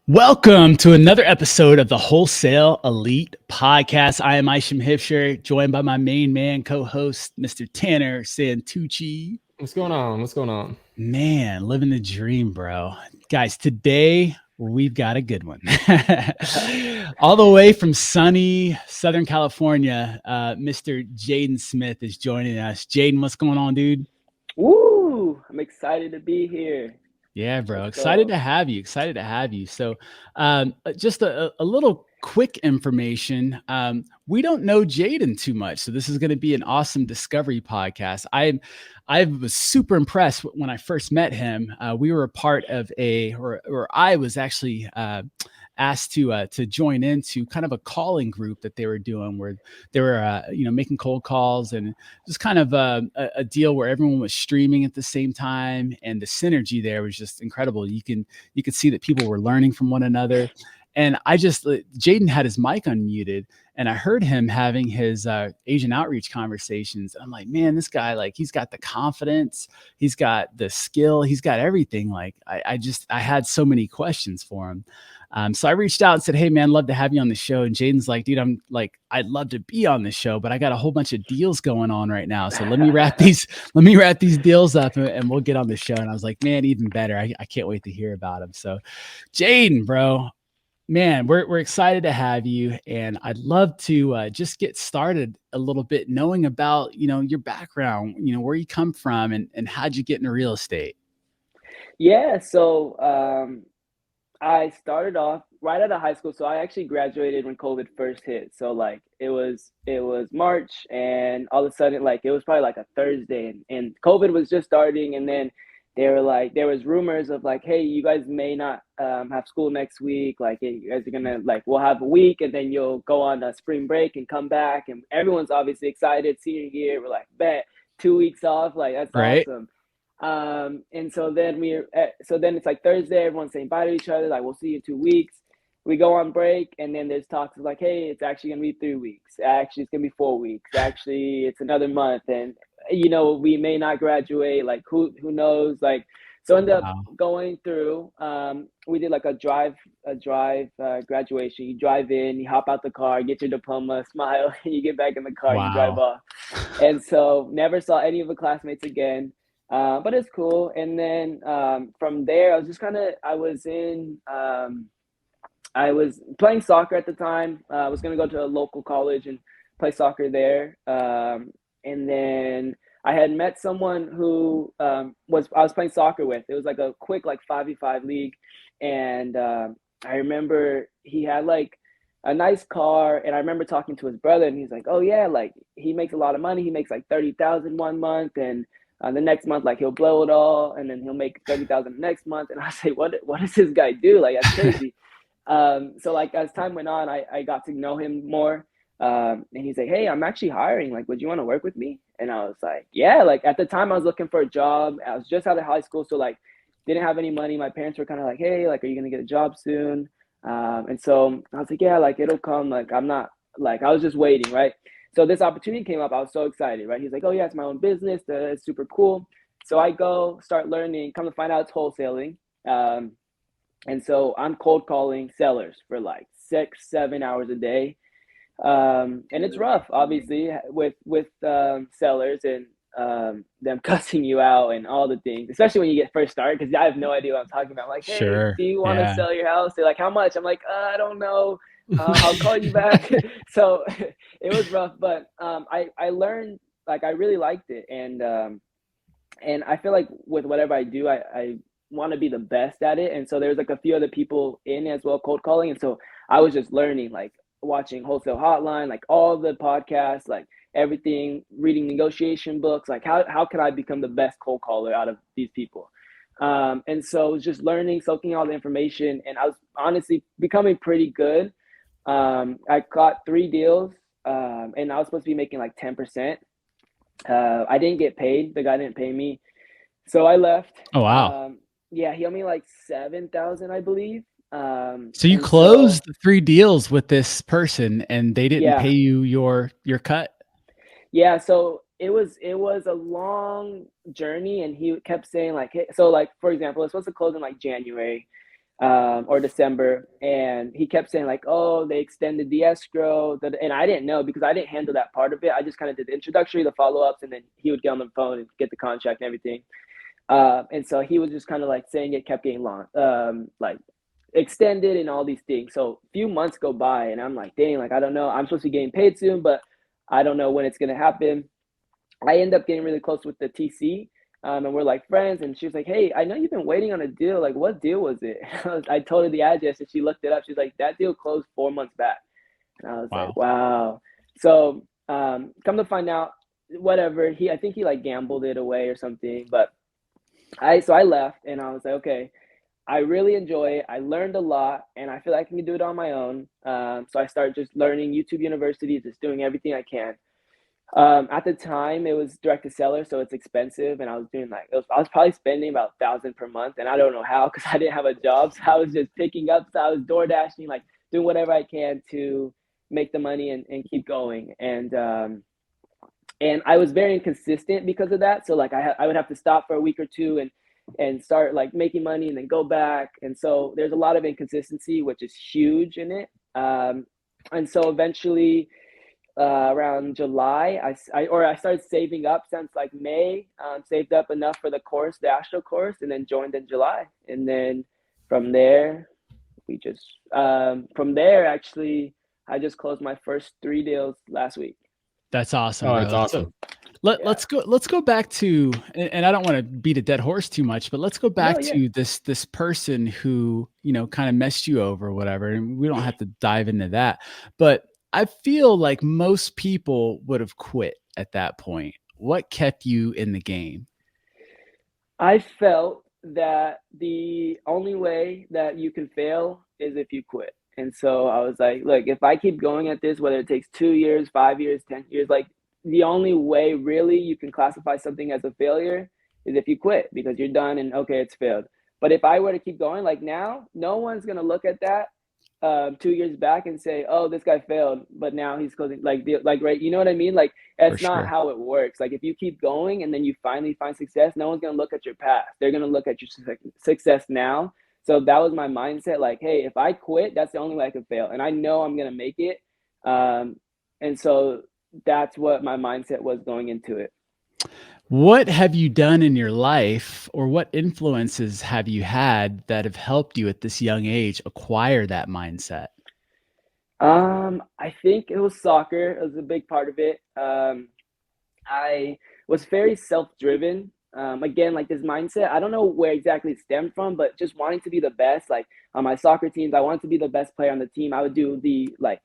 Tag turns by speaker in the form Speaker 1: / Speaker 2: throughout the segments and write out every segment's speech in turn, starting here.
Speaker 1: Welcome to another episode of the Wholesale Elite Podcast. I am Isham joined by my main man, co-host, Mr. Tanner Santucci.
Speaker 2: What's going on? What's going on?
Speaker 1: Man, living the dream, bro. Guys, today we've got a good one. All the way from sunny Southern California, Mr. Jayden Smith is joining us. Jayden, what's going on, dude?
Speaker 3: Woo! I'm excited to be here.
Speaker 1: Yeah, bro.
Speaker 3: Let's
Speaker 1: Excited
Speaker 3: go.
Speaker 1: to have you. Excited to have you. So, just a little quick information. We don't know Jayden too much, so this is going to be an awesome discovery podcast. I was super impressed when I first met him. We were a part of or I was actually asked to join into kind of a calling group that they were doing, where they were making cold calls, and just kind of a deal where everyone was streaming at the same time, and the synergy there was just incredible. You could see that people were learning from one another. And Jayden had his mic unmuted, and I heard him having his Asian outreach conversations. I'm like, man, this guy, like, he's got the confidence, he's got the skill, he's got everything. Like, I had so many questions for him. So I reached out and said, hey, man, love to have you on the show. And Jayden's like, dude, I'd love to be on the show, but I got a whole bunch of deals going on right now. So let me wrap these deals up, and we'll get on the show. And I was like, man, even better. I can't wait to hear about him. So Jayden, bro, man, we're excited to have you. And I'd love to just get started a little bit knowing about, your background, where you come from, and how'd you get into real estate?
Speaker 3: Yeah, so I started off right out of high school. So I actually graduated when COVID first hit. So like it was March, and all of a sudden, like, it was probably like a Thursday, and COVID was just starting. And then they were like, there was rumors of like, hey, you guys may not have school next week. Like, hey, you guys are gonna, like, we'll have a week, and then you'll go on a spring break and come back. And everyone's obviously excited. Senior year, we're like, bet 2 weeks off. Like, that's
Speaker 1: Right.
Speaker 3: awesome. And so then it's like Thursday, everyone's saying bye to each other, like, we'll see you in 2 weeks. We go on break, and then there's talks of like, hey, it's actually gonna be 3 weeks. Actually, it's gonna be 4 weeks. Actually, it's another month, and we may not graduate. Like, who knows? Like, so end up
Speaker 1: Wow.
Speaker 3: going through. We did like a drive graduation. You drive in, you hop out the car, get your diploma, smile, and you get back in the car, you drive
Speaker 1: Wow.
Speaker 3: off. And so never saw any of the classmates again. But it's cool. And then from there, I was playing soccer at the time. I was going to go to a local college and play soccer there. And then I had met someone who I was playing soccer with. It was like a quick, like, 5v5 league. And I remember he had like a nice car. And I remember talking to his brother, and he's like, oh yeah, like, he makes a lot of money. He makes like 30,000 one month, and the next month, like, he'll blow it all, and then he'll make 30,000 next month. And I say, what does this guy do? Like, that's crazy. So like, as time went on, I got to know him more. And he's like, hey, I'm actually hiring. Like, would you want to work with me? And I was like, yeah. Like, at the time, I was looking for a job. I was just out of high school, so like, didn't have any money. My parents were kind of like, hey, like, are you gonna get a job soon? And so I was like, yeah, like, it'll come. Like, I'm not, like, I was just waiting, right? So this opportunity came up. I was so excited, right? He's like, oh yeah, it's my own business. It's super cool. So I go start learning, come to find out it's wholesaling. And so I'm cold calling sellers for like 6-7 hours a day. And it's rough, obviously, with sellers, and them cussing you out and all the things, especially when you get first started, because I have no idea what I'm talking about. I'm like, hey,
Speaker 1: Sure.
Speaker 3: do you want to
Speaker 1: Yeah.
Speaker 3: sell your house? They're like, how much? I'm like, I don't know. I'll call you back. So it was rough, but I learned, like, I really liked it. And I feel like with whatever I do, I want to be the best at it. And so there's like a few other people in as well, cold calling. And so I was just learning, like, watching Wholesale Hotline, like all the podcasts, like everything, reading negotiation books, like how can I become the best cold caller out of these people? And so it was just learning, soaking all the information, and I was honestly becoming pretty good. I got 3 deals, and I was supposed to be making like 10%. I didn't get paid. The guy didn't pay me, so I left.
Speaker 1: Oh, wow.
Speaker 3: Yeah, he owed me like 7,000, I believe.
Speaker 1: So you
Speaker 3: And so
Speaker 1: closed 3 deals with this person, and they didn't
Speaker 3: yeah,
Speaker 1: pay you your cut?
Speaker 3: yeah. So it was a long journey, and he kept saying like, hey, so like, for example, it's supposed to close in like January. or December, and he kept saying like, "Oh, they extended the escrow," and I didn't know because I didn't handle that part of it. I just kind of did the introductory, the follow ups, and then he would get on the phone and get the contract and everything. And so he was just kind of like saying it kept getting long, like extended and all these things. So a few months go by, and I'm like, dang, like I don't know. I'm supposed to be getting paid soon, but I don't know when it's gonna happen. I end up getting really close with the TC, and we're like friends. And she was like, "Hey, I know you've been waiting on a deal. Like, what deal was it?" I told her the address, and she looked it up. She's like, "That deal closed 4 months back." And I was like,
Speaker 1: Wow.
Speaker 3: "Wow." So, come to find out, whatever I think he like gambled it away or something. But I left, and I was like, okay. I really enjoy it. I learned a lot, and I feel like I can do it on my own. So I started just learning YouTube University, just doing everything I can. At the time, it was direct to seller, so it's expensive, and I was doing like I was probably spending about 1,000 per month, and I don't know how because I didn't have a job, so I was just picking up. So I was door dashing, like doing whatever I can to make the money and keep going. And I was very inconsistent because of that. So like I would have to stop for a week or two and start like making money and then go back. And so there's a lot of inconsistency, which is huge in it. And so eventually around July, I started saving up since like May, saved up enough for the course, the Astro course, and then joined in July. And then from there, we just from there actually, I just closed my first 3 deals last week.
Speaker 1: That's awesome,
Speaker 2: Oh, that's
Speaker 1: bro. So
Speaker 2: awesome.
Speaker 3: Yeah.
Speaker 1: let's go back to, and I don't want to beat a dead horse too much, but let's go
Speaker 3: No.
Speaker 1: back
Speaker 3: Yeah.
Speaker 1: to this person who, kind of messed you over or whatever. And we don't have to dive into that. But I feel like most people would have quit at that point. What kept you in the game?
Speaker 3: I felt that the only way that you can fail is if you quit. And so I was like, look, if I keep going at this, whether it takes 2 years, 5 years, 10 years, like the only way really you can classify something as a failure is if you quit because you're done and okay, it's failed. But if I were to keep going, like now, no one's gonna look at that 2 years back and say, "Oh, this guy failed," but now he's closing like right. You know what I mean? Like
Speaker 1: For
Speaker 3: that's not
Speaker 1: sure.
Speaker 3: how it works. Like if you keep going and then you finally find success, no one's gonna look at your past. They're gonna look at your success now. So that was my mindset. Like, hey, if I quit, that's the only way I can fail, and I know I'm gonna make it. Um, and so that's what my mindset was going into it.
Speaker 1: What have you done in your life, or what influences have you had that have helped you at this young age acquire that mindset?
Speaker 3: I think it was soccer. It was a big part of it. I was very self-driven. Again, like this mindset, I don't know where exactly it stemmed from, but just wanting to be the best. Like on my soccer teams, I wanted to be the best player on the team. I would do the like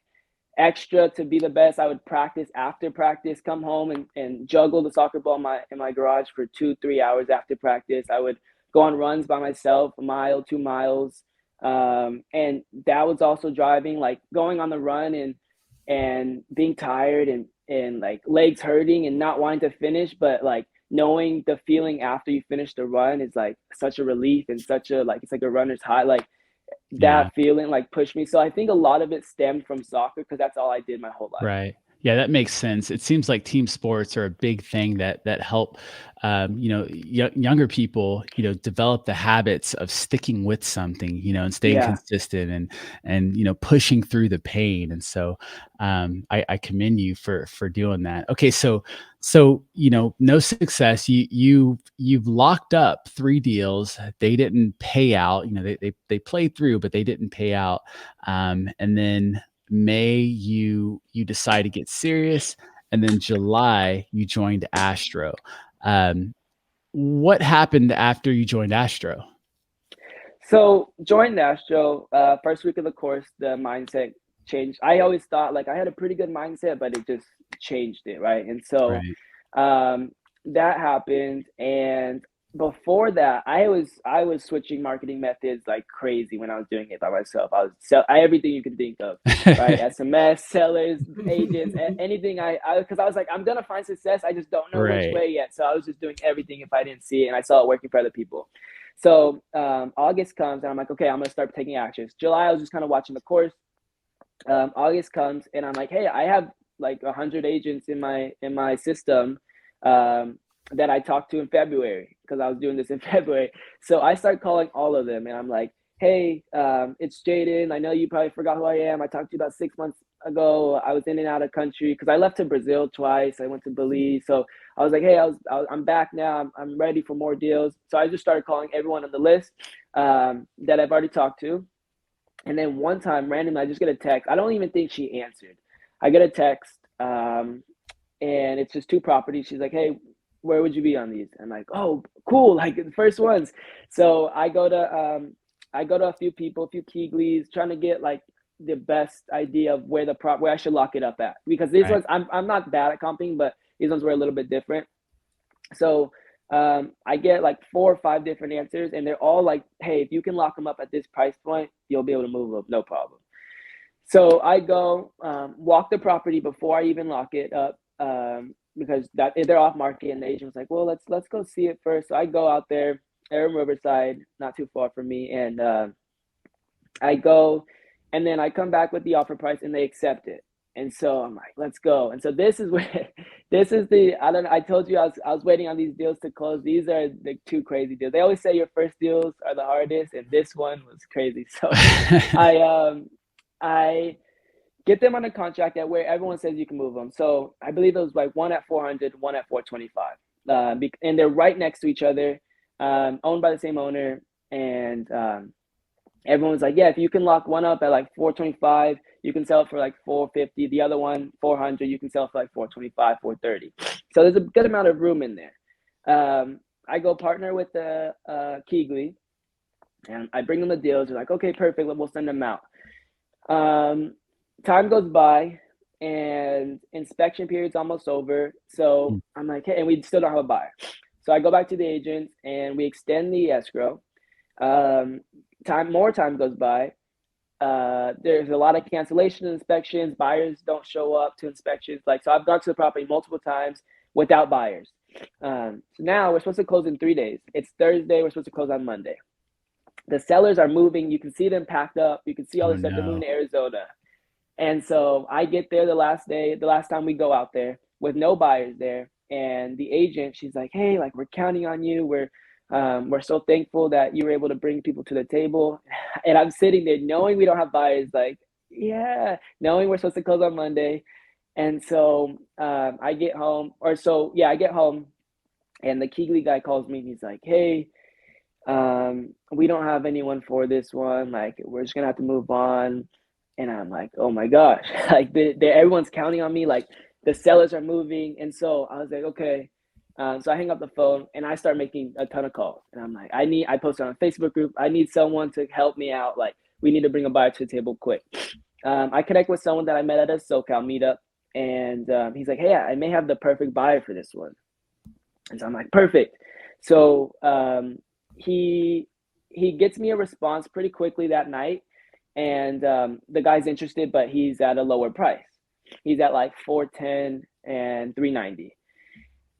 Speaker 3: extra to be the best. I would practice after practice, come home and juggle the soccer ball in my garage for 2, 3 hours after practice. I would go on runs by myself, a mile, 2 miles. And that was also driving, like going on the run and being tired and like legs hurting and not wanting to finish, but like knowing the feeling after you finish the run is like such a relief and such a like it's like a runner's high. Like
Speaker 1: Yeah.
Speaker 3: that feeling like pushed me. So I think a lot of it stemmed from soccer because that's all I did my whole life.
Speaker 1: Right. Yeah, that makes sense. It seems like team sports are a big thing that help, younger people, develop the habits of sticking with something, and staying
Speaker 3: Yeah.
Speaker 1: consistent and pushing through the pain. And so, I commend you for doing that. Okay, so no success. You've locked up 3 deals. They didn't pay out. They played through, but they didn't pay out. And then May, you decide to get serious, and then July you joined Astro. What happened after you joined Astro?
Speaker 3: So joined Astro, first week of the course, the mindset changed. I always thought like I had a pretty good mindset, but it just changed it, right? And so
Speaker 1: Right.
Speaker 3: um, that happened. And before that, I was switching marketing methods like crazy when I was doing it by myself. I was everything you can think of, right? SMS, sellers, agents, anything. Because I was like, I'm gonna find success. I just don't know which
Speaker 1: Right.
Speaker 3: way yet. So I was just doing everything if I didn't see it, and I saw it working for other people. So August comes, and I'm like, okay, I'm gonna start taking actions. July, I was just kind of watching the course. August comes, and I'm like, hey, I have like 100 agents in my system um, that I talked to in February because I was doing this in February. So I start calling all of them, and I'm like, hey, it's Jaden. I know you probably forgot who I am. I talked to you about 6 months ago. I was in and out of country because I left to Brazil twice. I went to Belize. So I was like, hey, I'm back now. I'm ready for more deals. So I just started calling everyone on the list that I've already talked to. And then one time, randomly, I just get a text. I don't even think she answered. I get a text, and it's just two properties. She's like, hey, where would you be on these? I'm like, oh, cool, like the first ones. So I go to a few people, a few Keegleys, trying to get like the best idea of where I should lock it up at, because these
Speaker 1: Right.
Speaker 3: ones I'm not bad at comping, but these ones were a little bit different. So I get like 4 or 5 different answers, and they're all like, hey, if you can lock them up at this price point, you'll be able to move them, no problem. So I go walk the property before I even lock it up, because that they're off market, and the agent was like, well, let's go see it first. So I go out there, they're in Riverside, not too far from me, and I go, and then I come back with the offer price, and they accept it. And so I'm like, let's go. And so this is where, this is the, I don't know, I told you I was waiting on these deals to close. These are the two crazy deals. They always say your first deals are the hardest, and this one was crazy. So I get them on a contract at where everyone says you can move them. So I believe it was like one at 400, one at 425. And they're right next to each other, owned by the same owner. And everyone's like, yeah, if you can lock one up at like 425, you can sell it for like 450. The other one, 400, you can sell it for like 425, 430. So there's a good amount of room in there. I go partner with the Keegley, and I bring them the deals. They're like, okay, perfect. We'll send them out. Time goes by, and inspection period's almost over. So I'm like, hey, and we still don't have a buyer. So I go back to the agents, and we extend the escrow. More time goes by. There's a lot of cancellation inspections. Buyers don't show up to inspections. Like, so I've gone to the property multiple times without buyers. So now we're supposed to close in 3 days. It's Thursday. We're supposed to close on Monday. The sellers are moving. You can see them packed up. You can see all
Speaker 1: Oh
Speaker 3: this stuff. They're moving
Speaker 1: no.
Speaker 3: to Arizona. And so I get there the last day, the last time we go out there, with no buyers there. And the agent, she's like, hey, like, we're counting on you. We're so thankful that you were able to bring people to the table. And I'm sitting there knowing we don't have buyers, like, yeah, knowing we're supposed to close on Monday. And so I get home, I get home, and the Keegley guy calls me. He's like, hey, we don't have anyone for this one. Like, we're just gonna have to move on. And I'm like, oh my gosh, like everyone's counting on me. Like, the sellers are moving. And so I was like, okay. So I hang up the phone, and I start making a ton of calls. And I'm like, I posted on a Facebook group. I need someone to help me out. Like, we need to bring a buyer to the table quick. I connect with someone that I met at a SoCal meetup, and he's like, hey, I may have the perfect buyer for this one. And so I'm like, perfect. So he gets me a response pretty quickly that night, and the guy's interested, but he's at a lower price. He's at like 410 and 390.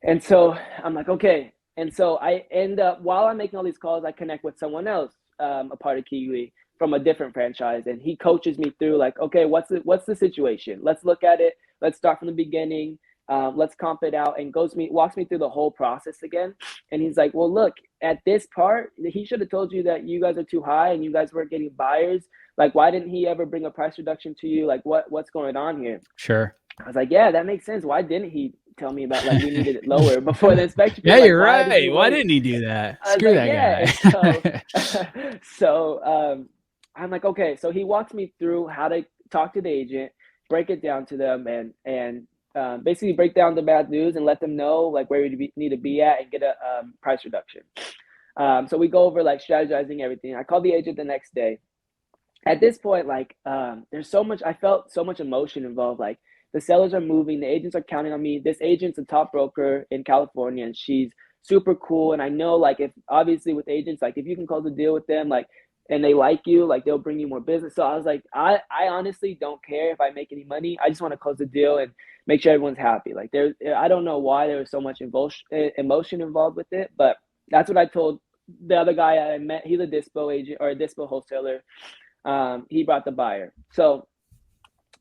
Speaker 3: And so I'm like, okay. And so I end up, while I'm making all these calls, I connect with someone else, a part of Kiwi from a different franchise, and he coaches me through like, okay, what's the situation? Let's look at it. Let's start from the beginning. Let's comp it out, and walks me through the whole process again. And he's like, well, look, at this part, he should have told you that you guys are too high and you guys weren't getting buyers. Like, why didn't he ever bring a price reduction to you? Like, what's going on here?
Speaker 1: Sure.
Speaker 3: I was like, yeah, that makes sense. Why didn't he tell me about, like, we needed it lower before the inspection
Speaker 1: Yeah,
Speaker 3: period? Like,
Speaker 1: you're
Speaker 3: why did
Speaker 1: right.
Speaker 3: you
Speaker 1: Why
Speaker 3: wait?
Speaker 1: didn't he do that?
Speaker 3: I was
Speaker 1: Screw
Speaker 3: like,
Speaker 1: that
Speaker 3: yeah. And so,
Speaker 1: guy.
Speaker 3: I'm like, okay. So he walks me through how to talk to the agent, break it down to them, and basically break down the bad news and let them know like where we need to be at, and get a price reduction. So we go over like strategizing everything. I called the agent the next day. At this point, like, there's so much. I felt so much emotion involved. Like, the sellers are moving, the agents are counting on me. This agent's a top broker in California, and she's super cool. And I know, like, if obviously with agents, like, if you can close a deal with them, like, and they like you, like, they'll bring you more business. So I was like, I honestly don't care if I make any money. I just want to close the deal and make sure everyone's happy. Like, I don't know why there was so much emotion involved with it, but that's what I told the other guy I met. He's a dispo agent or a dispo wholesaler. He brought the buyer. So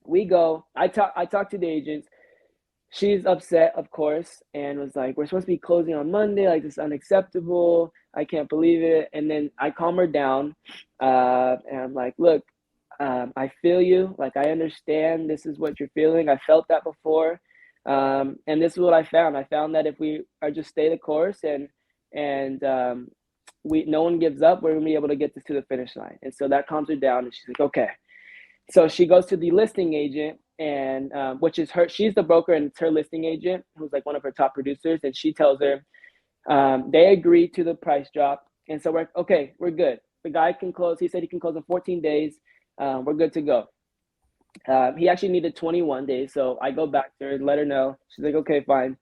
Speaker 3: we go. I talk to the agents. she's upset, of course, and was like, "We're supposed to be closing on Monday. Like, this is unacceptable. I can't believe it." And then I calm her down, and I'm like, "Look, I feel you. Like, I understand. This is what you're feeling. I felt that before, and this is what I found. I found that if we are just stay the course and we no one gives up, we're gonna be able to get this to the finish line." And so that calms her down, and she's like, "Okay." So she goes to the listing agent, and which is her. She's the broker, and it's her listing agent, who's like one of her top producers. And she tells her they agree to the price drop, and so we're okay. We're good. The guy can close. He said he can close in 14 days. We're good to go. He actually needed 21 days, so I go back to her, let her know. She's like, okay, fine.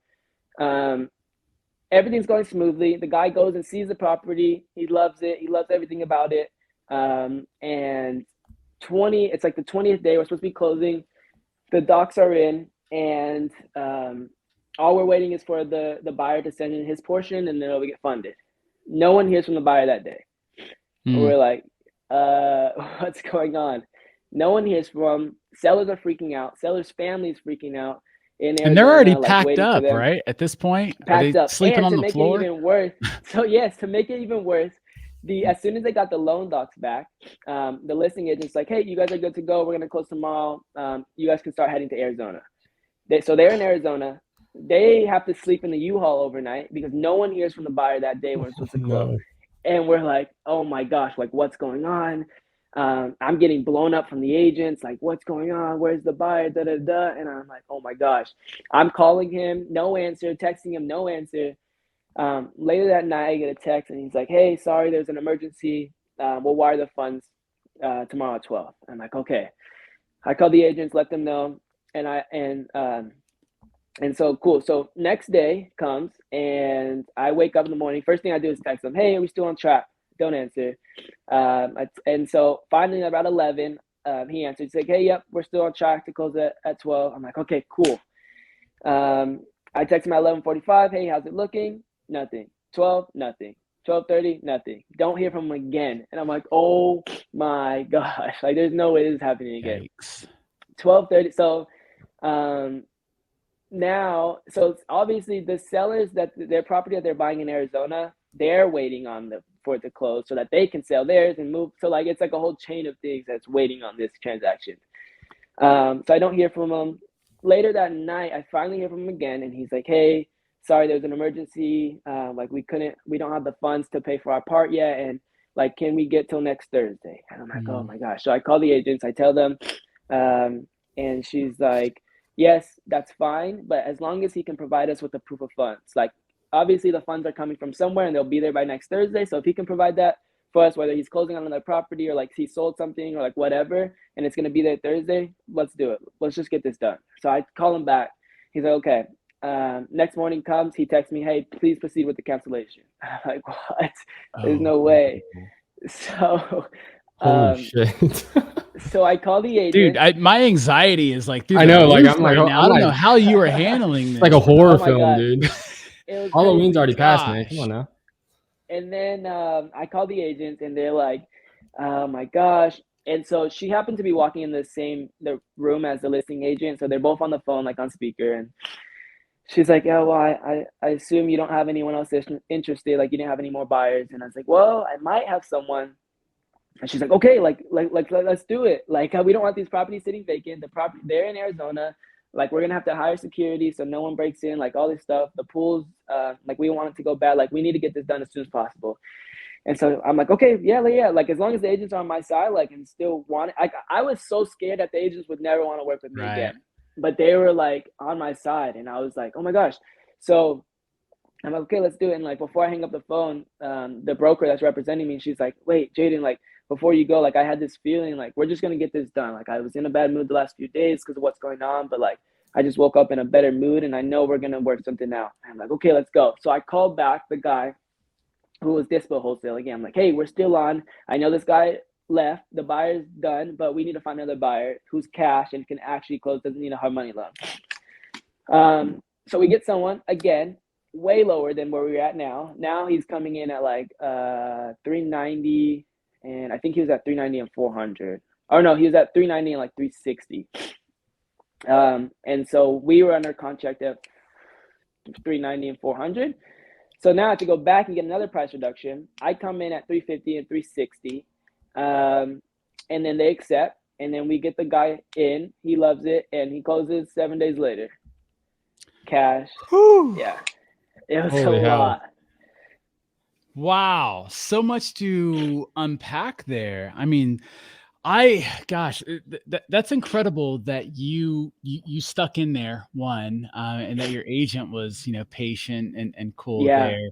Speaker 3: Um, Everything's going smoothly. The guy goes and sees the property. He loves it. He loves everything about it. And it's like the 20th day. We're supposed to be closing. The docs are in, and all we're waiting is for the buyer to send in his portion, and then it'll get funded. No one hears from the buyer that day.
Speaker 1: Mm.
Speaker 3: We're like, what's going on? No one hears from them. Sellers are freaking out. Sellers' families freaking out in
Speaker 1: And they're already
Speaker 3: Arizona, like
Speaker 1: packed
Speaker 3: waiting for
Speaker 1: up,
Speaker 3: them.
Speaker 1: right? At this point, are
Speaker 3: Packed
Speaker 1: they
Speaker 3: up.
Speaker 1: sleeping
Speaker 3: And
Speaker 1: on
Speaker 3: to
Speaker 1: the
Speaker 3: make it
Speaker 1: floor?
Speaker 3: even worse, so yes, to make it even worse, as soon as they got the loan docs back, the listing agent's like, "Hey, you guys are good to go. We're gonna close tomorrow. You guys can start heading to Arizona." So they're in Arizona. They have to sleep in the U-Haul overnight because no one hears from the buyer that day when it's supposed to close.
Speaker 2: No.
Speaker 3: And we're like, "Oh my gosh, like what's going on?" I'm getting blown up from the agents, like, "What's going on? Where's the buyer? Da da da." And I'm like, "Oh my gosh." I'm calling him, no answer, texting him, no answer. Later that night, I get a text, and he's like, "Hey, sorry, there's an emergency. We'll wire the funds tomorrow at 12." I'm like, "Okay." I call the agents, let them know, and so cool. So next day comes, and I wake up in the morning. First thing I do is text them, "Hey, are we still on track?" Don't answer. And so finally, about 11, he answered. He's like, "Hey, yep, we're still on track to close at 12." I'm like, "Okay, cool." I text him at 11:45. "Hey, how's it looking?" Nothing. 12, nothing. 12:30, nothing. Don't hear from him again. And I'm like, "Oh my gosh, like there's no way this is happening again."
Speaker 1: Yikes.
Speaker 3: 12:30. So um, now, so it's obviously the sellers that their property that they're buying in Arizona, they're waiting on for it to close so that they can sell theirs and move. So like it's like a whole chain of things that's waiting on this transaction. So I don't hear from him. Later that night, I finally hear from him again, and he's like, "Hey, sorry, there's an emergency. Like we don't have the funds to pay for our part yet, and like, can we get till next Thursday?" And I'm like, "Oh
Speaker 1: Mm.
Speaker 3: my gosh!" So I call the agents. I tell them, and she's like, "Yes, that's fine, but as long as he can provide us with the proof of funds, like obviously the funds are coming from somewhere, and they'll be there by next Thursday. So if he can provide that for us, whether he's closing on another property or like he sold something or like whatever, and it's gonna be there Thursday, let's do it. Let's just get this done." So I call him back. He's like, "Okay." Next morning comes, he texts me, "Hey, please proceed with the cancellation." I'm like, "What? There's
Speaker 1: Oh,
Speaker 3: no way." So,
Speaker 2: Holy
Speaker 3: um,
Speaker 2: shit.
Speaker 3: so I call the
Speaker 1: dude,
Speaker 3: agent.
Speaker 1: my anxiety is like through
Speaker 2: I
Speaker 1: the
Speaker 2: know, like
Speaker 1: roof right now.
Speaker 2: I'm
Speaker 1: I don't know
Speaker 2: like
Speaker 1: how you are handling
Speaker 2: like a
Speaker 1: this.
Speaker 2: horror
Speaker 3: Oh my
Speaker 2: film,
Speaker 3: gosh,
Speaker 2: dude.
Speaker 3: it was
Speaker 2: Halloween's
Speaker 3: crazy.
Speaker 2: already passed, man. Come on
Speaker 1: Gosh.
Speaker 2: now.
Speaker 3: And then I called the agent, and they're like, "Oh my gosh!" And so she happened to be walking in the room as the listing agent, so they're both on the phone, like on speaker. And she's like, "Yeah, well, I assume you don't have anyone else that's interested, like you didn't have any more buyers." And I was like, "Well, I might have someone." And she's like, "Okay, like let's do it. Like we don't want these properties sitting vacant. The property they're in Arizona. Like we're gonna have to hire security so no one breaks in. Like all this stuff. The pools, like we don't want it to go bad. Like we need to get this done as soon as possible." And so I'm like, "Okay, yeah, yeah. Like as long as the agents are on my side, like and still want it." I was so scared that the agents would never want to work with me
Speaker 1: Right.
Speaker 3: again, but they were like on my side, and I was like, "Oh my gosh!" So I'm like, "Okay, let's do it." And like before I hang up the phone, the broker that's representing me, she's like, "Wait, Jaden, like before you go, like I had this feeling like we're just gonna get this done. Like I was in a bad mood the last few days because of what's going on, but like I just woke up in a better mood, and I know we're gonna work something out." And I'm like, "Okay, let's go." So I called back the guy who was Dispo Wholesale again. I'm like, "Hey, we're still on. I know this guy left. The buyer's done, but we need to find another buyer who's cash and can actually close. Doesn't need a hard money loan." So we get someone again way lower than where we're at now. Now he's coming in at like 390, and I think he was at 390 and 400. Or no, he was at 390 and like 360. And so we were under contract at 390 and 400. So now I have to go back and get another price reduction. I come in at 350 and 360, and then they accept, and then we get the guy in. He loves it, and he closes 7 days later. Cash.
Speaker 1: Whew.
Speaker 3: Yeah, it was a
Speaker 2: Holy hell.
Speaker 3: lot.
Speaker 1: Wow, so much to unpack there. I mean, gosh, that's incredible that you stuck in there, one, and that your agent was, patient and cool
Speaker 3: Yeah.
Speaker 1: there,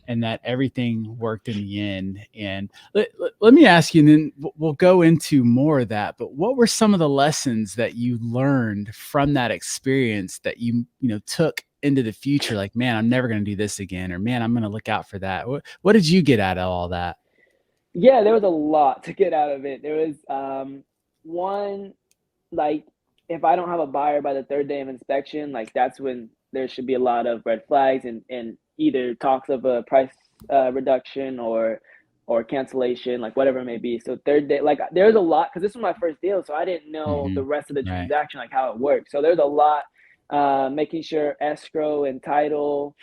Speaker 1: and that everything worked in the end. And let me ask you, and then we'll go into more of that. But what were some of the lessons that you learned from that experience that you took into the future? Like, man, I'm never going to do this again, or man, I'm going to look out for that. What did you get out of all that?
Speaker 3: Yeah, there was a lot to get out of it. There was one, like, if I don't have a buyer by the third day of inspection, like that's when there should be a lot of red flags and either talks of a price reduction or cancellation, like whatever it may be. So third day, like there's a lot because this was my first deal, so I didn't know the rest of the
Speaker 1: Right.
Speaker 3: transaction, like how it works. So there's a lot. Making sure escrow and title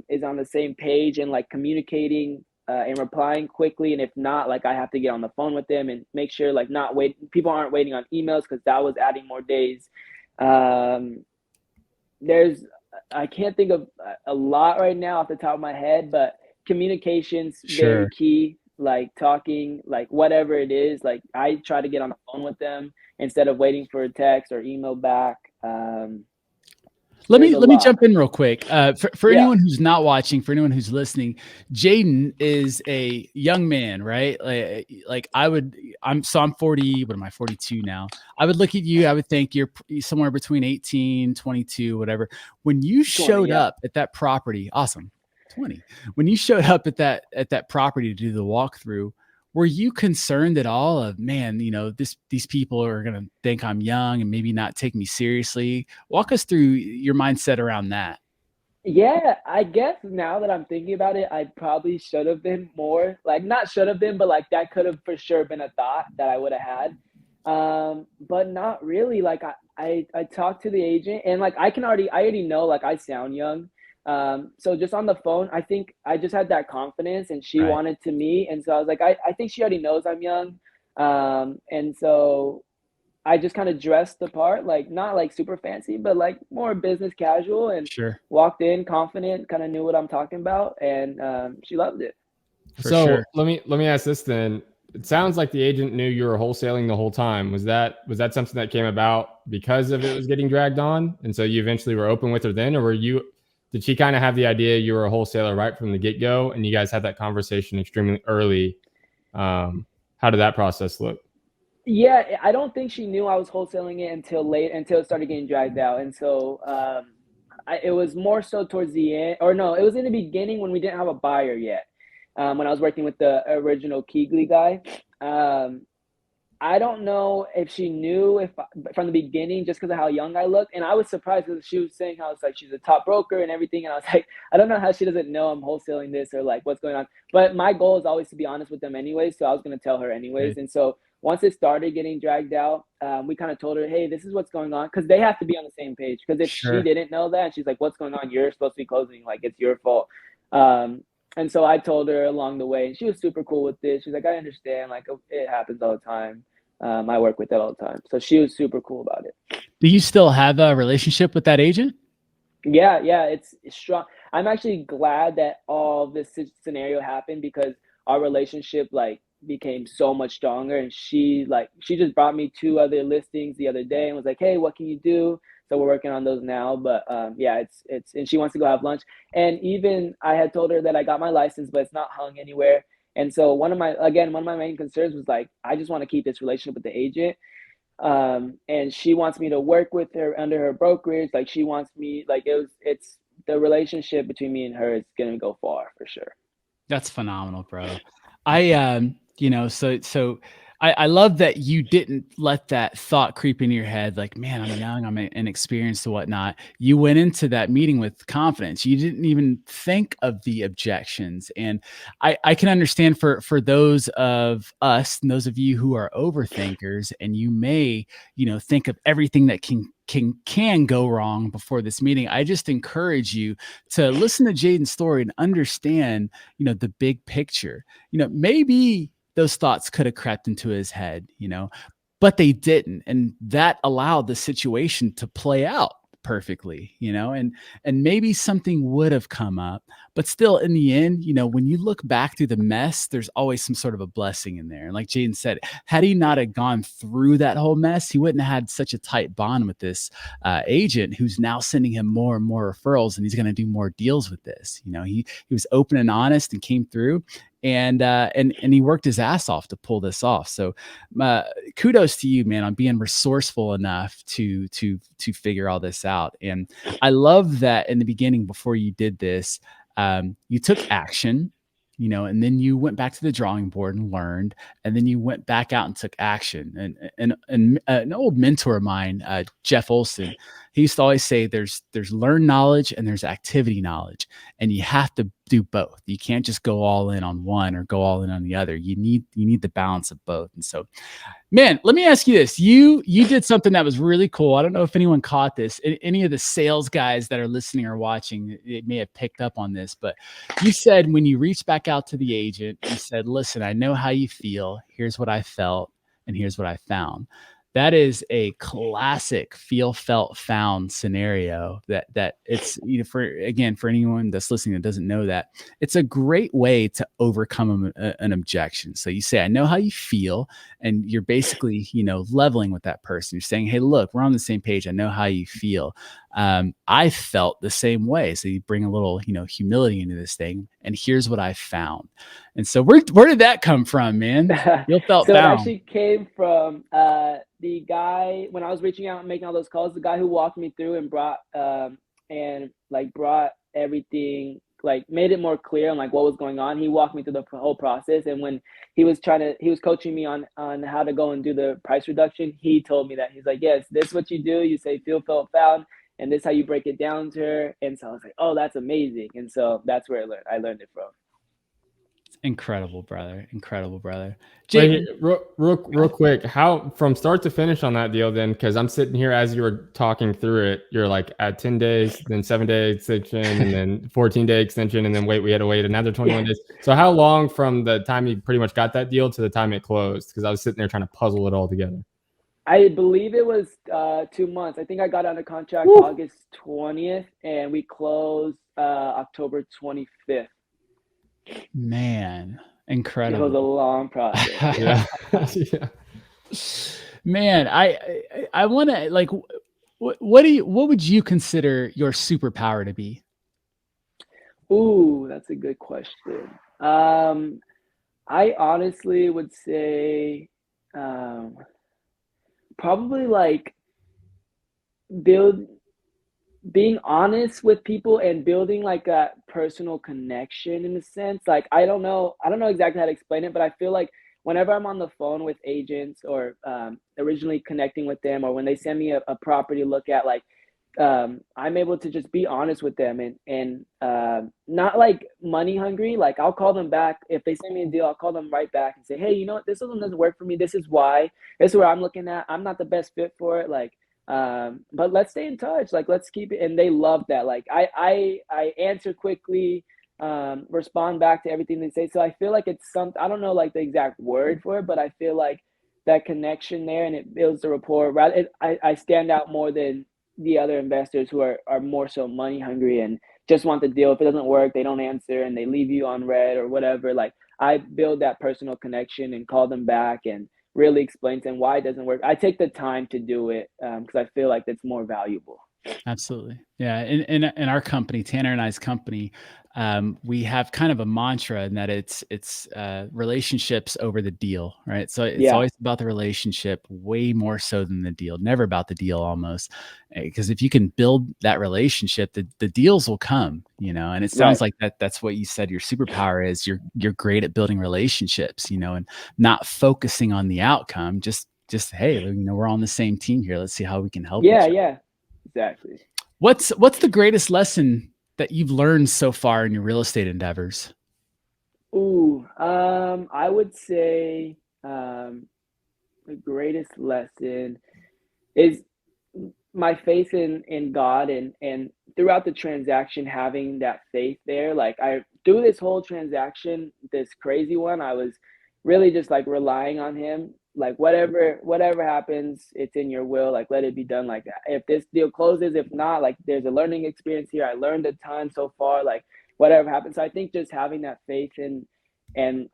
Speaker 3: is on the same page and like communicating and replying quickly. And if not, like I have to get on the phone with them and make sure like not wait. People aren't waiting on emails because that was adding more days. There's I can't think of a lot right now off the top of my head, but communications very key. Like talking, like whatever it is, like I try to get on the phone with them instead of waiting for a text or email back.
Speaker 1: Let me jump in real quick. For
Speaker 3: Yeah.
Speaker 1: anyone who's not watching, for anyone who's listening, Jayden is a young man, right? Like I'm 40. What am I? 42 now. I would look at you. I would think you're somewhere between 18, 22, whatever. When you
Speaker 3: 20,
Speaker 1: showed
Speaker 3: yeah.
Speaker 1: up at that property, awesome, 20. When you showed up at that property to do the walkthrough, were you concerned at all of, man, these people are going to think I'm young and maybe not take me seriously? Walk us through your mindset around that.
Speaker 3: Yeah, I guess now that I'm thinking about it, I probably should have been more like not should have been, but like that could have for sure been a thought that I would have had. But not really. Like I talked to the agent and like I already know like I sound young. So just on the phone, I think I just had that confidence and she
Speaker 1: Right.
Speaker 3: wanted to meet. And so I was like, I think she already knows I'm young. And so I just kind of dressed the part, like not like super fancy, but like more business casual, and
Speaker 1: Sure.
Speaker 3: walked in confident, kind of knew what I'm talking about, and she loved it.
Speaker 2: Let me ask this then. It sounds like the agent knew you were wholesaling the whole time. Was that something that came about because of it was getting dragged on, and so you eventually were open with her then, or did she kind of have the idea you were a wholesaler right from the get go, and you guys had that conversation extremely early? How did that process look?
Speaker 3: Yeah, I don't think she knew I was wholesaling it until it started getting dragged out. And so it was more so towards the end, or no, it was in the beginning when we didn't have a buyer yet. When I was working with the original Keegley guy. I don't know if she knew from the beginning just because of how young I looked. And I was surprised because she was saying how it's like she's a top broker and everything. And I was like, I don't know how she doesn't know I'm wholesaling this or like what's going on. But my goal is always to be honest with them anyways. So I was going to tell her anyways.
Speaker 1: Right.
Speaker 3: And so once it started getting dragged out, we kind of told her, hey, this is what's going on. Because they have to be on the same page. Because if she didn't know that, and she's like, what's going on? You're supposed to be closing. Like, it's your fault. And so I told her along the way, and she was super cool with this. She's like, I understand. Like, it happens all the time. I work with that all the time. So she was super cool about it.
Speaker 1: Do you still have a relationship with that agent?
Speaker 3: Yeah, it's strong. I'm actually glad that all this scenario happened because our relationship like became so much stronger. And she just brought me 2 other listings the other day and was like, hey, what can you do? So we're working on those now. But yeah, it's and she wants to go have lunch. And even I had told her that I got my license, but it's not hung anywhere. And so one of my main concerns was like, I just want to keep this relationship with the agent. And she wants me to work with her under her brokerage. Like she wants me, like it's the relationship between me and her is going to go far for sure.
Speaker 1: That's phenomenal, bro. I, so I love that you didn't let that thought creep into your head, like, man, I'm young, I'm inexperienced and whatnot. You went into that meeting with confidence. You didn't even think of the objections. And I can understand for those of us and those of you who are overthinkers, and you may, think of everything that can go wrong before this meeting. I just encourage you to listen to Jaden's story and understand, the big picture. Maybe those thoughts could have crept into his head, but they didn't. And that allowed the situation to play out perfectly, and maybe something would have come up, but still in the end, when you look back through the mess, there's always some sort of a blessing in there. And like Jaden said, had he not have gone through that whole mess, he wouldn't have had such a tight bond with this agent who's now sending him more and more referrals, and he's going to do more deals with this. He was open and honest and came through, and he worked his ass off to pull this off. So kudos to you, man, on being resourceful enough to figure all this out. And I love that in the beginning, before you did this, you took action, and then you went back to the drawing board and learned, and then you went back out and took action. And an old mentor of mine, Jeff Olson, he used to always say there's learned knowledge and there's activity knowledge, and you have to do both. You can't just go all in on one or go all in on the other. You need the balance of both. And so, man, let me ask you this. You did something that was really cool. I don't know if anyone caught this. Any of the sales guys that are listening or watching, it may have picked up on this, but you said when you reached back out to the agent, you said, listen, I know how you feel. Here's what I felt, and here's what I found. That is a classic feel, felt, found scenario that it's, for anyone that's listening that doesn't know that, it's a great way to overcome an objection. So you say, I know how you feel, and you're basically, leveling with that person. You're saying, hey, look, we're on the same page. I know how you feel. I felt the same way. So you bring a little, humility into this thing, and here's what I found. And so where did that come from, man? You felt
Speaker 3: So
Speaker 1: found.
Speaker 3: it actually came from the guy, when I was reaching out and making all those calls, the guy who walked me through and brought everything, made it more clear on what was going on. He walked me through the whole process. And when he was coaching me on how to go and do the price reduction, he told me that. He's like, yes, this is what you do. You say feel, felt, found, and this is how you break it down to her. And so I was like, oh, that's amazing. And so that's where I learned it from.
Speaker 1: Incredible, brother. Incredible, brother.
Speaker 2: Wait, real quick, how from start to finish on that deal then? Because I'm sitting here as you were talking through it, you're like at 10 days, then 7-day extension, and then 14-day extension, and then we had to wait another 21 days. So how long from the time you pretty much got that deal to the time it closed? Because I was sitting there trying to puzzle it all together.
Speaker 3: I believe it was 2 months. I think I got under contract August 20th, and we closed October 25th.
Speaker 1: Man, incredible.
Speaker 3: It was a long process.
Speaker 2: Yeah.
Speaker 1: Man, I want to what would you consider your superpower to be?
Speaker 3: Ooh, that's a good question. I honestly would say probably being honest with people and building a personal connection, in a sense. I don't know exactly how to explain it, but I feel like whenever I'm on the phone with agents, or originally connecting with them, or when they send me a property to look at, I'm able to just be honest with them, and not money hungry. I'll call them back if they send me a deal. I'll call them right back and say, hey, you know what, this one doesn't work for me. This is why. This is where I'm looking at. I'm not the best fit for it. But let's stay in touch. Let's keep it. And they love that. I answer quickly, respond back to everything they say. So I feel like it's I don't know the exact word for it, but I feel like that connection there, and it builds the rapport. I stand out more than the other investors who are more so money hungry and just want the deal. If it doesn't work, they don't answer and they leave you on red or whatever. I build that personal connection and call them back and really explain to them why it doesn't work. I take the time to do it because I feel like that's more valuable.
Speaker 1: Absolutely. Yeah. In our company, Tanner and I's company, we have kind of a mantra in that it's relationships over the deal, right? So it's
Speaker 3: Yeah,
Speaker 1: always about the relationship, way more so than the deal. Never about the deal, almost, because if you can build that relationship, the deals will come, and it sounds
Speaker 3: right.
Speaker 1: like that's what you said. Your superpower is you're great at building relationships, and not focusing on the outcome. Just hey, we're on the same team here. Let's see how we can help
Speaker 3: Yeah,
Speaker 1: each other.
Speaker 3: yeah, exactly.
Speaker 1: What's the greatest lesson that you've learned so far in your real estate endeavors?
Speaker 3: Ooh, I would say the greatest lesson is my faith in God, and throughout the transaction having that faith there. Like I through this whole transaction, this crazy one, I was really just like relying on him. Like whatever happens, it's in your will. Like let it be done like that. If this deal closes, if not, like there's a learning experience here. I learned a ton so far. Like whatever happens. So I think just having that faith and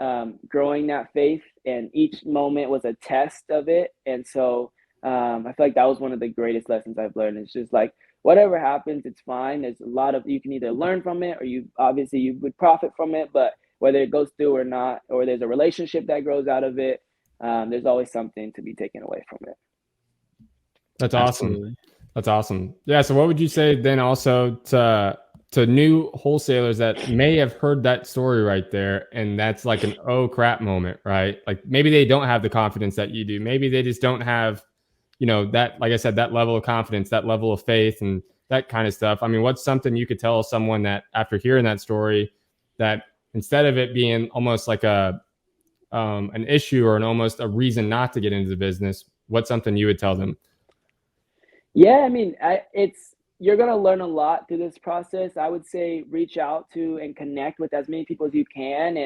Speaker 3: growing that faith, and each moment was a test of it. And so I feel like that was one of the greatest lessons I've learned. It's just like whatever happens, it's fine. There's a lot of you can either learn from it, or you would profit from it. But whether it goes through or not, or there's a relationship that grows out of it, there's always something to be taken away from it.
Speaker 2: That's awesome.
Speaker 1: Absolutely.
Speaker 2: That's awesome. Yeah. So what would you say then also to new wholesalers that may have heard that story right there, and that's like an oh crap moment, right? Like maybe they don't have the confidence that you do. Maybe they just don't have, that, like I said, that level of confidence, that level of faith and that kind of stuff. I mean, what's something you could tell someone that after hearing that story, that instead of it being almost like an issue or almost a reason not to get into the business, what's something you would tell them?
Speaker 3: Yeah, I mean, it's you're gonna learn a lot through this process. I would say reach out to and connect with as many people as you can,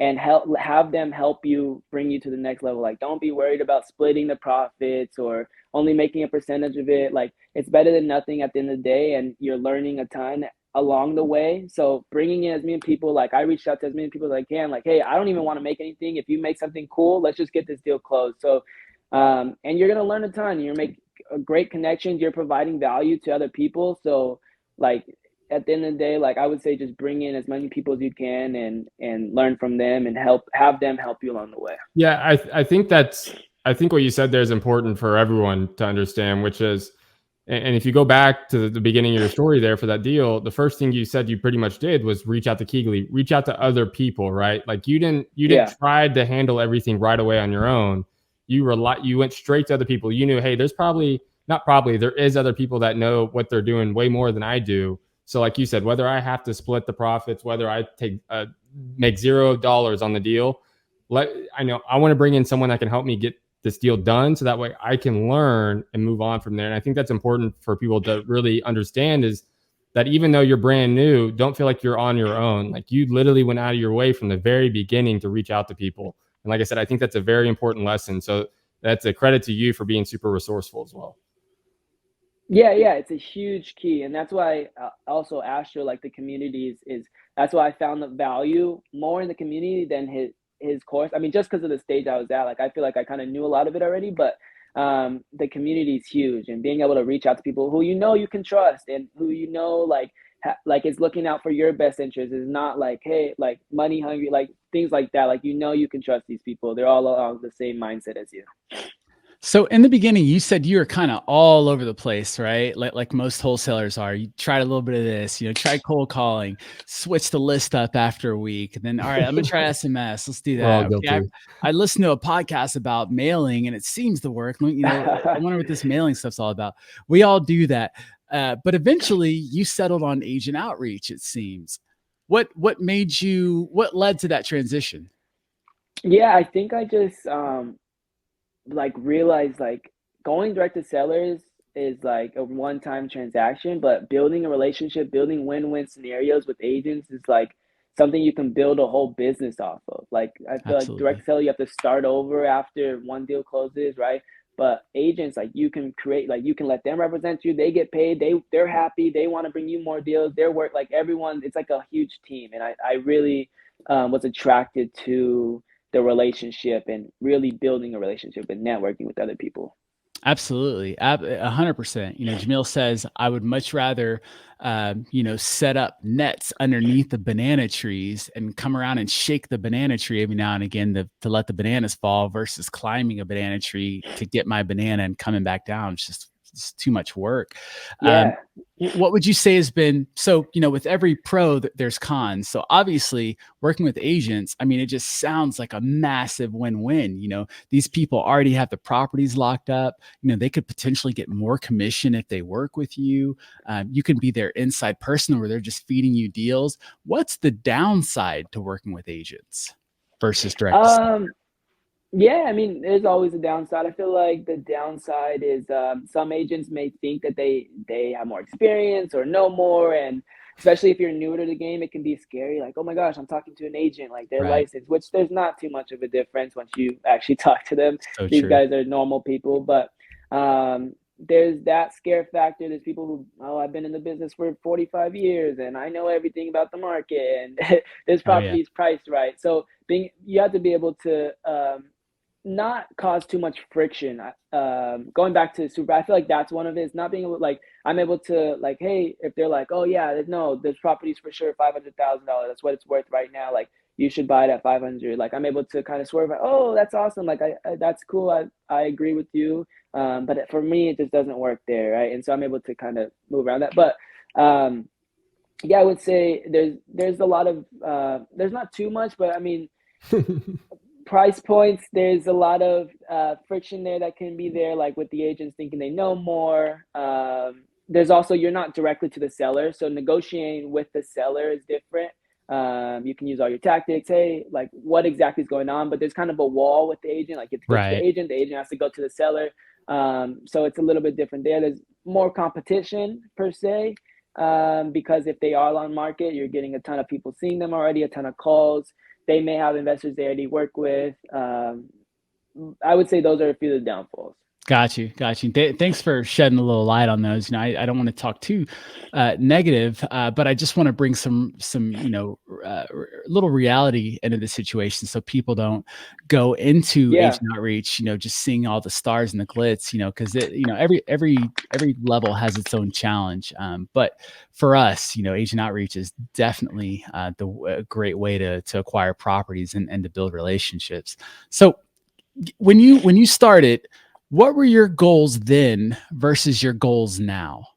Speaker 3: and have them help you bring you to the next level. Like, don't be worried about splitting the profits or only making a percentage of it. Like, it's better than nothing at the end of the day, and you're learning a ton along the way. So bringing in as many people, like I reached out to as many people as I can. Like, hey, I don't even want to make anything. If you make something cool, let's just get this deal closed. So, and you're gonna learn a ton. You're making great connections. You're providing value to other people. So, like at the end of the day, like I would say, just bring in as many people as you can, and learn from them, and have them help you along the way.
Speaker 2: Yeah, I think what you said there is important for everyone to understand, which is, and if you go back to the beginning of your story there for that deal, the first thing you said you pretty much did was reach out to Keegley, reach out to other people, right? Like you didn't
Speaker 3: Yeah,
Speaker 2: try to handle everything right away on your own. You went straight to other people. You knew, hey, there's probably not probably there is other people that know what they're doing way more than I do. So like you said, whether I have to split the profits, whether I make $0 on the deal, I know I want to bring in someone that can help me get this deal done, so that way I can learn and move on from there. And I think that's important for people to really understand, is that even though you're brand new, don't feel like you're on your own. Like you literally went out of your way from the very beginning to reach out to people. And like I said, I think that's a very important lesson. So that's a credit to you for being super resourceful as well.
Speaker 3: yeah, it's a huge key, and that's why also Astro, like the communities, is that's why I found the value more in the community than his course. I mean, just because of the stage I was at, like I feel like I kind of knew a lot of it already, but the community is huge, and being able to reach out to people who you can trust, and who like is looking out for your best interest, is not like, hey, like money hungry, like things like that. Like you can trust these people. They're all along the same mindset as you.
Speaker 1: So in the beginning, you said you were kind of all over the place, right? Like most wholesalers are. You tried a little bit of this, try cold calling, switch the list up after a week. And then, all right, I'm gonna try SMS. Let's do
Speaker 2: We're all
Speaker 1: that. Okay.
Speaker 2: guilty.
Speaker 1: I listened to a podcast about mailing and it seems to work. I wonder what this mailing stuff's all about. We all do that. But eventually you settled on agent outreach, it seems. What led to that transition?
Speaker 3: Yeah, I think I just like realize, like going direct to sellers is like a one-time transaction, but building a relationship, building win-win scenarios with agents is like something you can build a whole business off of. Like I feel like
Speaker 1: Absolutely.
Speaker 3: direct seller, you have to start over after one deal closes, right? But agents, like you can create, like you can let them represent you. They get paid. They're happy. They want to bring you more deals. Their work, like everyone, it's like a huge team. And I really was attracted to the relationship, and really building a relationship and networking with other people.
Speaker 1: Absolutely. 100%. Jamil says, I would much rather, set up nets underneath the banana trees and come around and shake the banana tree every now and again to let the bananas fall versus climbing a banana tree to get my banana and coming back down. It's too much work.
Speaker 3: Yeah.
Speaker 1: What would you say has been, so, with every pro there's cons. So obviously working with agents, I mean, it just sounds like a massive win-win. These people already have the properties locked up. They could potentially get more commission if they work with you. You can be their inside person where they're just feeding you deals. What's the downside to working with agents versus direct?
Speaker 3: Yeah, I mean, there's always a downside. I feel like the downside is some agents may think that they have more experience or know more, and especially if you're newer to the game, it can be scary. Like, oh my gosh, I'm talking to an agent, like they're
Speaker 1: Right.
Speaker 3: licensed, which there's not too much of a difference once you actually talk to them.
Speaker 1: So
Speaker 3: These
Speaker 1: true.
Speaker 3: guys are normal people, but there's that scare factor. There's people who, oh, I've been in the business for 45 years and I know everything about the market, and this
Speaker 1: Oh yeah.
Speaker 3: property is priced right. So you have to be able to not cause too much friction. Going back to super, I feel like that's one of it. Is not being able, like, I'm able to, like, hey, if they're like, oh yeah, no, this property's for sure $500,000. That's what it's worth right now. Like, you should buy it at 500. Like, I'm able to kind of swerve. Like, oh, that's awesome. Like, that's cool. I agree with you. But for me, it just doesn't work there, right? And so I'm able to kind of move around that. But yeah, I would say there's a lot of there's not too much, but I mean. Price points, there's a lot of friction there that can be there, like with the agents thinking they know more. There's also, you're not directly to the seller, so negotiating with the seller is different. You can use all your tactics, hey, like what exactly is going on, but there's kind of a wall with the agent, like you have to go to the agent has to go to the seller. So it's a little bit different there. There's more competition per se, because if they are on market, you're getting a ton of people seeing them already, a ton of calls. They may have investors they already work with. I would say those are a few of the downfalls.
Speaker 1: Got you. Thanks for shedding a little light on those. I don't want to talk too negative, but I just want to bring some little reality into the situation, so people don't go into agent outreach, just seeing all the stars and the glitz, because every level has its own challenge. But for us, agent outreach is definitely a great way to acquire properties and to build relationships. So when you started, what were your goals then versus your goals now?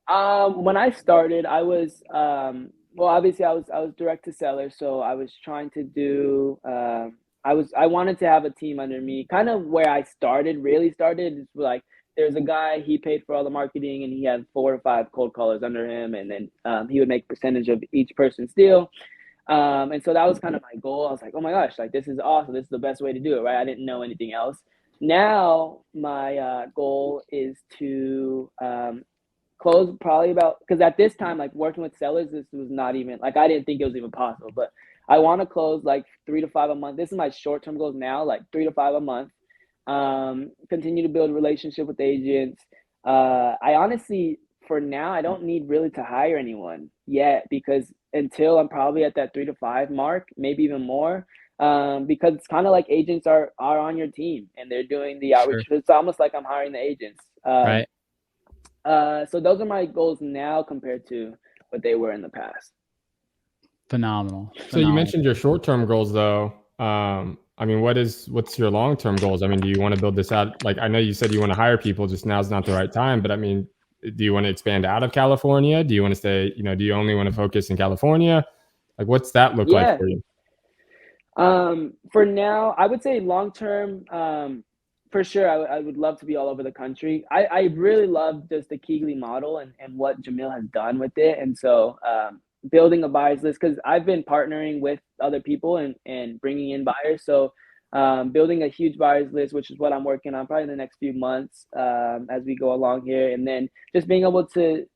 Speaker 3: When I started, I was well, obviously I was direct to seller, so I was trying to do I wanted to have a team under me. Kind of where I really started is like there's a guy, he paid for all the marketing and he had 4 or 5 cold callers under him, and then he would make percentage of each person's deal. And so that was kind of my goal. I was like, oh my gosh, like this is awesome. This is the best way to do it, right? I didn't know anything else. Now my goal is to close probably about, because at this time, like working with sellers, this was not even, like I didn't think it was even possible, but I want to close like 3 to 5 a month. This is my short-term goals now, like 3 to 5 a month. Continue to build relationship with agents. I honestly, for now, I don't need really to hire anyone yet, because until I'm probably at that 3 to 5 mark, maybe even more, because it's kind of like agents are on your team and they're doing the outreach.
Speaker 1: Sure.
Speaker 3: It's almost like I'm hiring the agents.
Speaker 1: Right.
Speaker 3: So those are my goals now compared to what they were in the past.
Speaker 1: Phenomenal.
Speaker 2: So you mentioned your short-term goals though. I mean, what's your long-term goals? I mean, do you want to build this out? Like, I know you said you want to hire people, just now's not the right time, but I mean, do you want to expand out of California? Do you want to stay, do you only want to focus in California? Like, what's that look like for you?
Speaker 3: For now, I would say long-term, for sure, I would love to be all over the country. I really love just the Keegley model and what Jamil has done with it. And so building a buyer's list, because I've been partnering with other people and bringing in buyers. So building a huge buyer's list, which is what I'm working on probably in the next few months as we go along here. And then just being able to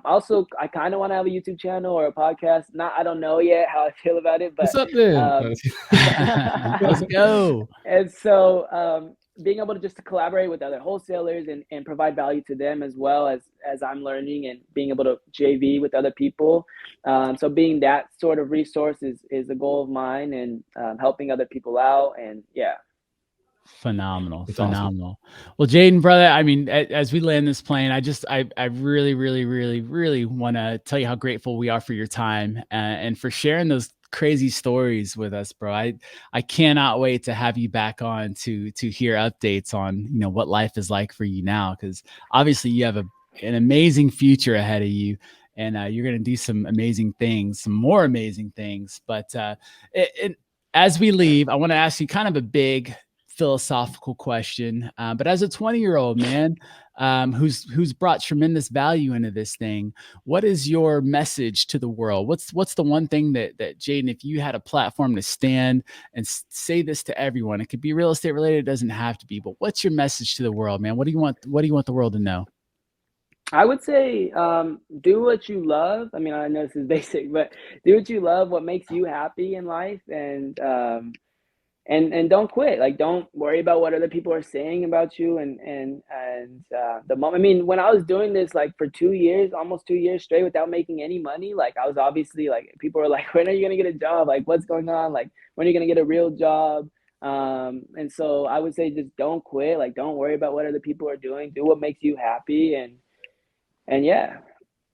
Speaker 3: also, I kind of want to have a YouTube channel or a podcast. I don't know yet how I feel about it, but
Speaker 2: what's up then?
Speaker 1: Let's go.
Speaker 3: And so being able to just to collaborate with other wholesalers and provide value to them as well as I'm learning, and being able to JV with other people. So being that sort of resource is a goal of mine, and helping other people out. And yeah.
Speaker 1: Phenomenal.
Speaker 2: It's
Speaker 1: Phenomenal. Awesome. Well, Jayden, brother, I mean, as we land this plane, I really, really, really, really want to tell you how grateful we are for your time and for sharing those crazy stories with us, bro. I cannot wait to have you back on to hear updates on, what life is like for you now. Cause obviously you have an amazing future ahead of you, and you're going to do some amazing things, some more amazing things. But as we leave, I want to ask you kind of a big philosophical question. But as a 20-year-old man who's brought tremendous value into this thing, what is your message to the world? What's the one thing that Jayden, if you had a platform to stand and say this to everyone, it could be real estate related, it doesn't have to be, but what's your message to the world, man? What do you want the world to know?
Speaker 3: I would say do what you love. I mean, I know this is basic, but do what you love, what makes you happy in life, and don't quit. Like, don't worry about what other people are saying about you. The moment, I mean, when I was doing this, like for 2 years, almost 2 years straight without making any money, like I was obviously like, people were like, when are you going to get a job? Like, what's going on? Like, when are you going to get a real job? And so I would say, just don't quit. Like, don't worry about what other people are doing. Do what makes you happy. And yeah,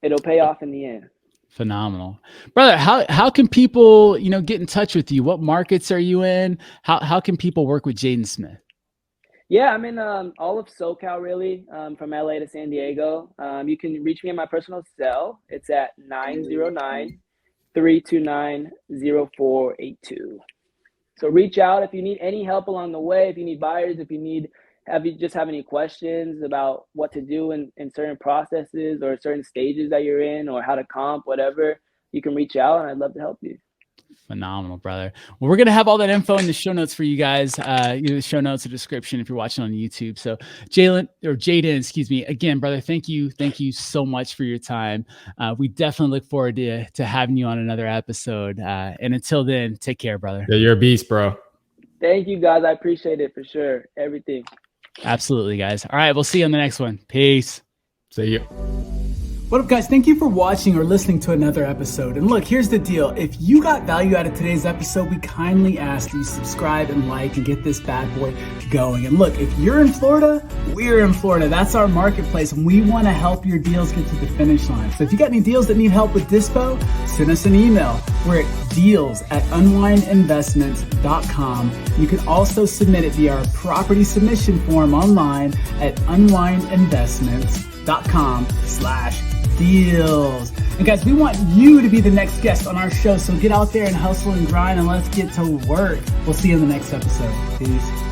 Speaker 3: it'll pay off in the end.
Speaker 1: Phenomenal, brother. How can people, get in touch with you? What markets are you in? How can people work with Jayden Smith?
Speaker 3: Yeah, I'm in all of SoCal, really, from LA to San Diego. You can reach me on my personal cell. It's at 909-329-0482. So reach out if you need any help along the way, if you need buyers, if you just have any questions about what to do in certain processes or certain stages that you're in, or how to comp, whatever, you can reach out and I'd love to help you.
Speaker 1: Phenomenal, brother. Well, we're going to have all that info in the show notes for you guys. The show notes, the description, if you're watching on YouTube. So Jayden, excuse me. Again, brother, thank you so much for your time. We definitely look forward to having you on another episode. And until then, take care, brother.
Speaker 2: Yeah, you're a beast, bro.
Speaker 3: Thank you, guys. I appreciate it for sure. Everything.
Speaker 1: Absolutely, guys. All right, we'll see you on the next one. Peace.
Speaker 2: See you.
Speaker 1: What up, guys? Thank you for watching or listening to another episode. And look, here's the deal. If you got value out of today's episode, we kindly ask that you subscribe and like and get this bad boy going. And look, if you're in Florida, we're in Florida. That's our marketplace, and we want to help your deals get to the finish line. So if you got any deals that need help with dispo, send us an email. We're at deals@unwindinvestments.com. You can also submit it via our property submission form online at unwindinvestments.com/deals. And guys, we want you to be the next guest on our show. So get out there and hustle and grind, and let's get to work. We'll see you in the next episode. Peace.